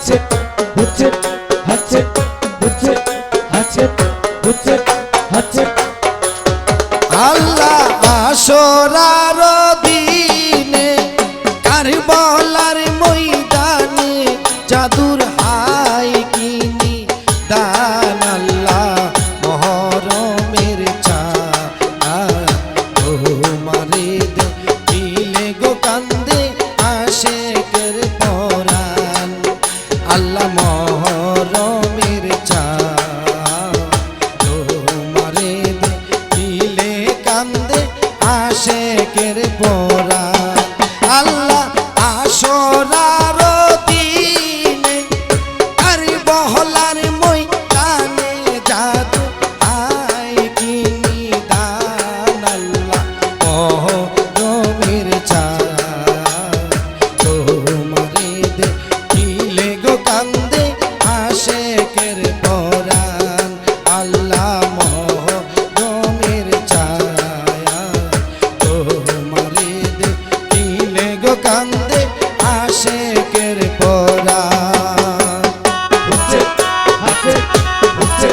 হাচ্ছে হচ্ছে হাচ্ছে হচ্ছে হাচ্ছে হচ্ছে হাচ্ছে আল্লাহ আসরার দিনে কারবালার ময়দানে জাদুর হাই কিনি দান আল্লাহ মহরমের চাঁদ তোমারে দিলে গো কান্দে আশেকের পরাণ আল্লাহ মহরমের চাঁদ তোমারে দিলে কান্দে আশেকের পরাণ আল্লাহ আসরার দিনে কারবালার ময়দানে জাদু হাই কিনি দান আল্লাহ মহরমের চাঁদ তোমারে দিলে গো কান্দে আশেকের পরাণ আল্লাহ মহরমের চাঁদ তোমারে দিলে গো কান্দে আশেকের পরাণ হচ্ছে হাচ্ছে হচ্ছে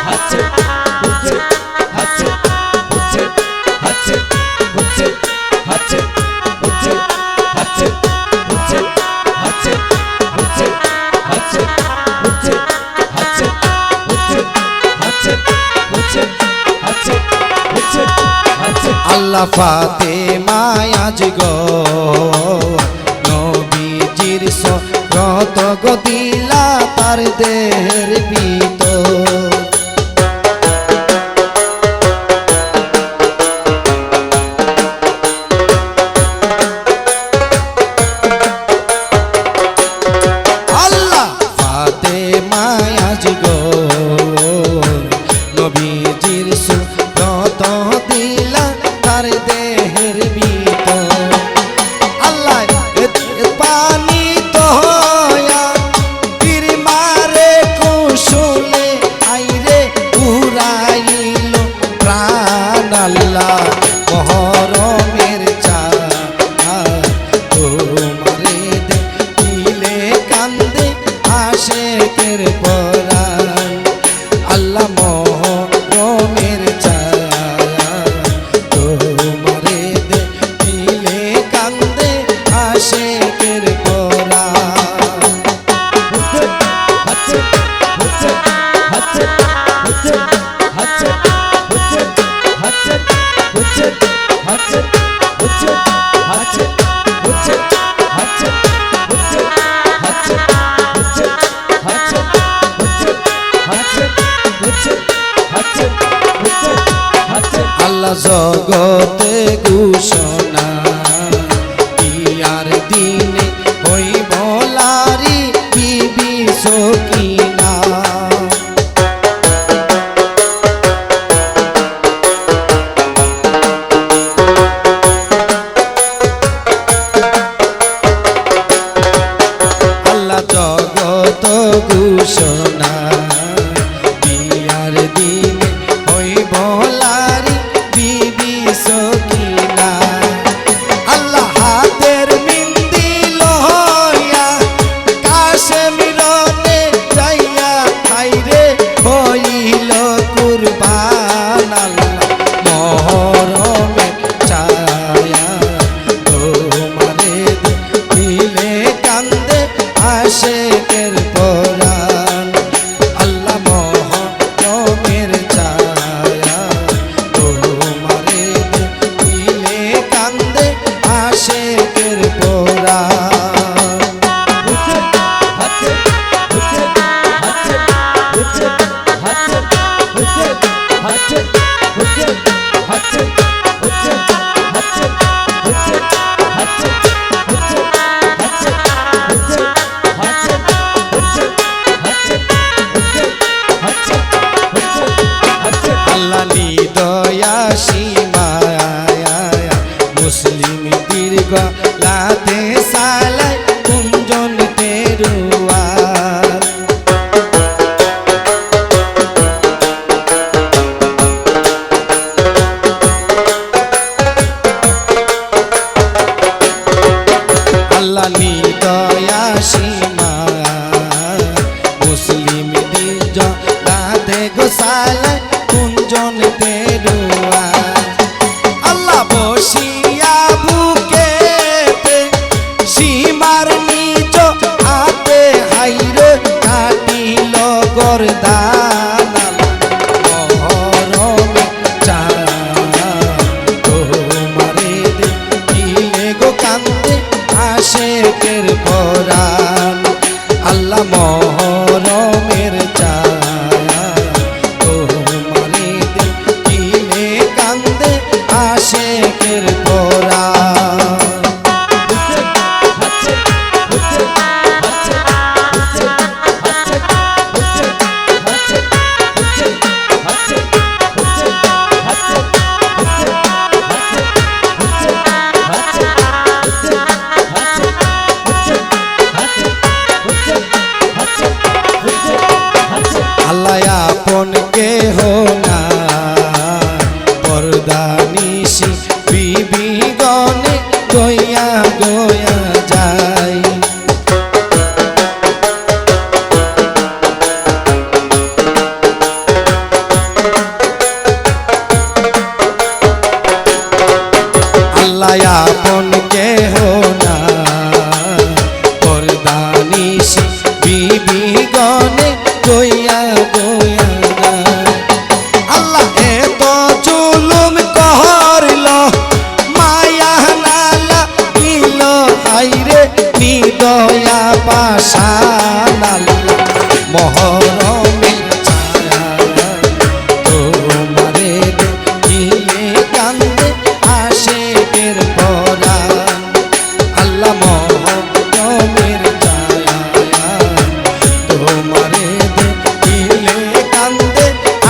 হাচ্ছে হচ্ছে হাচ্ছে হচ্ছে হাচ্ছে হচ্ছে হাচ্ছে হচ্ছে হাচ্ছে হচ্ছে হাচ্ছে হচ্ছে হাচ্ছে হচ্ছে হাচ্ছে হচ্ছে হাচ্ছে হচ্ছে হাচ্ছে হচ্ছে হাচ্ছে আল্লাহ ফাতেমা আজ গো নবীজির রত গো দিলা তার দেহের ভিতর আল্লাহ ফাতেমা আজ গো নবীজির রত দিলা তার দেহের ভিতর আল্লাহ পানি তো হয়া তীর মারে কুশলে আইরে উড়াইল প্রাণ আল্লাহ মহরমের চাঁদ তোমারে দিলে কান্দে আশেকের পরাণ আল্লাহ মহরমের চাঁদ তোমারে দিলে কান্দে আশেকের পরাণ হচ্ছে হাচ্ছে হচ্ছে হাচ্ছে হচ্ছে হাচ্ছে হচ্ছে হাচ্ছে হচ্ছে হাচ্ছে হচ্ছে হাচ্ছে হচ্ছে হাচ্ছে হচ্ছে হাচ্ছে হচ্ছে হাচ্ছে হচ্ছে হাচ্ছে হচ্ছে হাচ্ছে হচ্ছে হাচ্ছে আল্লাহ জগতে ঘোষণা ইয়ার দিনে হইব লারি বিবি সকিনা আল্লাহ জগত ঘোষণা বিয়ার দিনে হইব লারি বিবি সকিনা আল্লাহ হাতের মিন্দি লহয়া কাশ্মীরতে যাইয়া খাইরে হইল কুরবান আল্লাহ মহরমে ছায়া তোমারে দিলে কান্দে আশেকের পরাণ আল্লাহ মহরমের ছায়া তোমারে দিলে কান্দে আশেকের পরাণ হচ্ছে হাচ্ছে হচ্ছে হাচ্ছে হচ্ছে হাচ্ছে হচ্ছে হাচ্ছে হচ্ছে হাচ্ছে হচ্ছে হাচ্ছে হচ্ছে হাচ্ছে হচ্ছে হাচ্ছে হচ্ছে হাচ্ছে হচ্ছে বরদান মহরমে চায়া তোমারে দেখিলে গো কান্দে আশেকের পরাণ আল্লাহ মহরমের চায়া তোমারে দেখিলে কান্দে আশেকের পরাণ আল্লাহ আপন কেহ না পরদানিশি বিবি গনে গয়া গয়া যায় আল্লাহ আপন কেহ না পরদানিশি বিবি গনে গয়া গয়া যায় আল্লাহ এত জুলুম করল মায়া নালা দিল হাইরে নিদয়া পাশান আল্লাহ মহরমের ছায়া তোমারে দেখিলে কান্দে আশেকের পরাণ আল্লাহ মহরমের ছায়া তোমারে দেখিলে কান্দে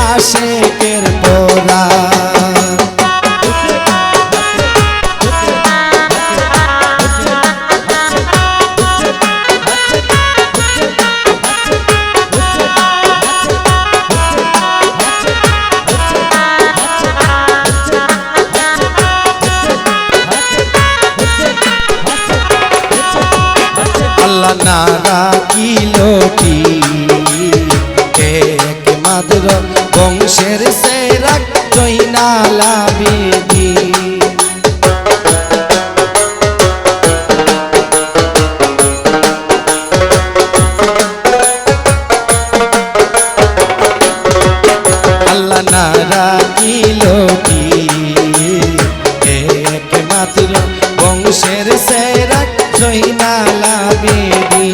আশেকের পরাণ আল্লাহ না রাখিল কি একমাত্র বংশের সেরা জৈনালা বিধি আল্লাহ না রাখিল কি একমাত্র বংশের সেরা জৈনালা বিধি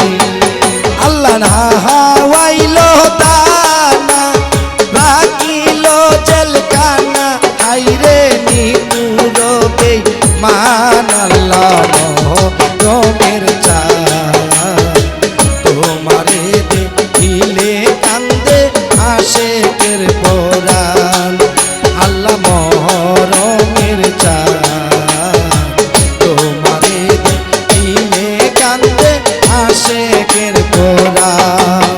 আল্লাহ না হাওয়াইল দানা রাখিল জেলখানা হাইরে নিপুরবে মান আল্লাহ মহরমের চায়া তোমারে দেখিলে কান্দে আশেকের পরাণ আল্লাহ মহরমের চায়া তোমারে দেখিলে কান্দে আশেকের পরাণ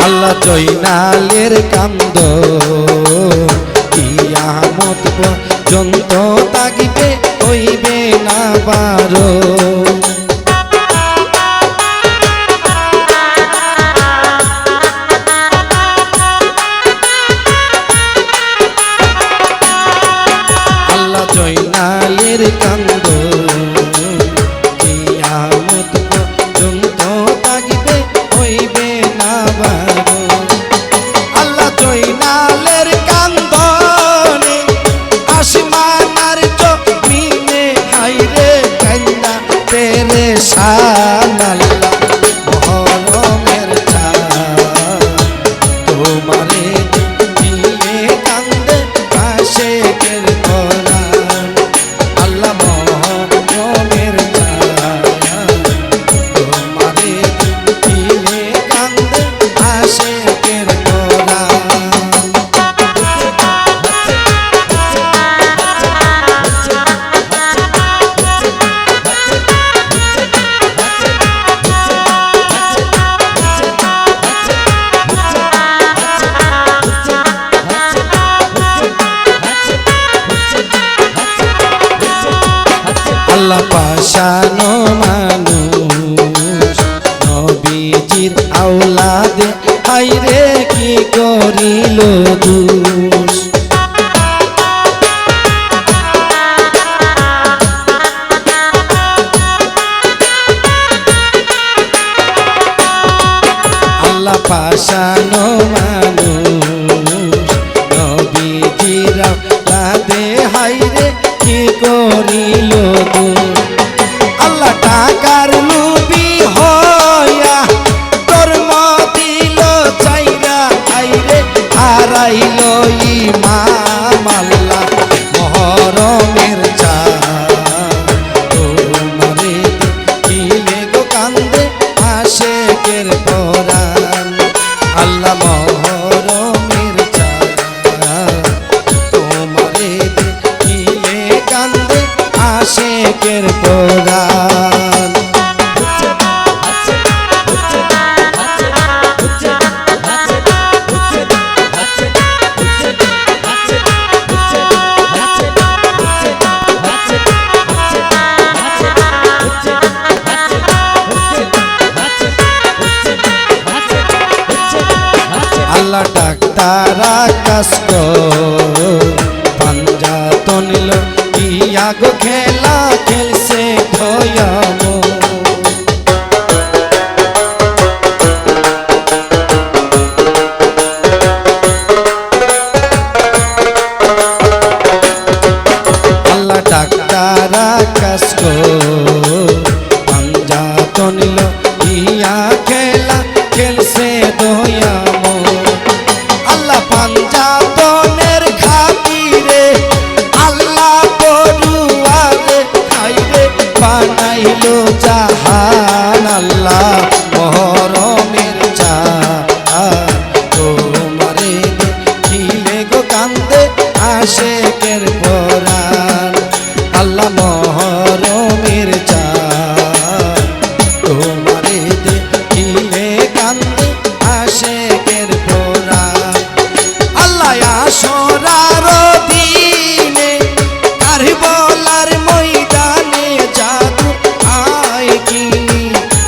আল্লাহ জয়নালের কান্দ কিয়ামত পর্যন্ত তাকিতে হইবে না বারো আল্লাহ জয়নালের কান্দ কিয়ামত পর্যন্ত তাকিতে হইবে না বারো আল্লাহ জয়নালের কান্দনে আসমানার জমিনে হাইরে কান্দা পাষানো মানুষ নবীজির আওলাদে হাইরে কি করিল দোষ আল্লাহ পাষানো মানুষ নবীজির আওলাদে হাইরে কি করিল দোষ আল্লাহ টাকার লোভী হইয়া ধর্ম দিল চাইরা আইরে হারাইল ইমাম আল্লাহ মহরমের তোমারে দেখিলে গো কান্দে আশেকের পরাণ আল্লাহ মহরমের তোমারে দেখিলে কান্দে আশেকের পরাণ আল্লাহ ডাক্তার আকাশ পাঞ্জাত নিল ইয়া গো খেলা খেলছে ভয়াম আল্লাহ ডাক্তার আকাশ পাঞ্জাত নিল ইয়া খেলা খেলছে দয়াম আল্লাহ পাঞ্জাতনের খাতিরে আল্লাহ বড়ুয়ারে খাইরে বানাইলো জাহান আল্লাহ মহরমের তোমারে দেখিলে গো কান্দে আশেকের পরাণ আল্লাহ মহরমের তোমারে দেখিলে কান্দে আশেকের পরাণ আল্লাহ আসরার দিনে কারবালার ময়দানে জাদু আয় কি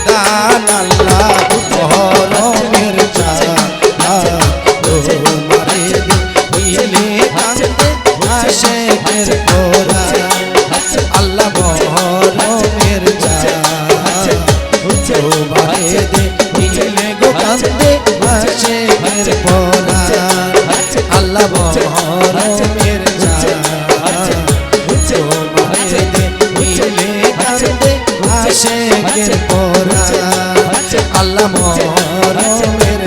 দান আল্লাহ মহরমের তোমারে দেখিলে কান্দে আশেকের পরাণ আল্লাহ মহরমের তোমারে দেখিলে গো কান্দে আশেকের পরাণ আল্লাহ মহরমের তোমারে দেখিলে কান্দে আশেকের পরাণ আল্লাহ মহরমের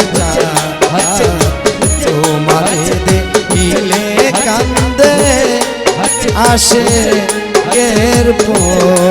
তোমারে দেখিলে কান্দে আশেকের পরাণ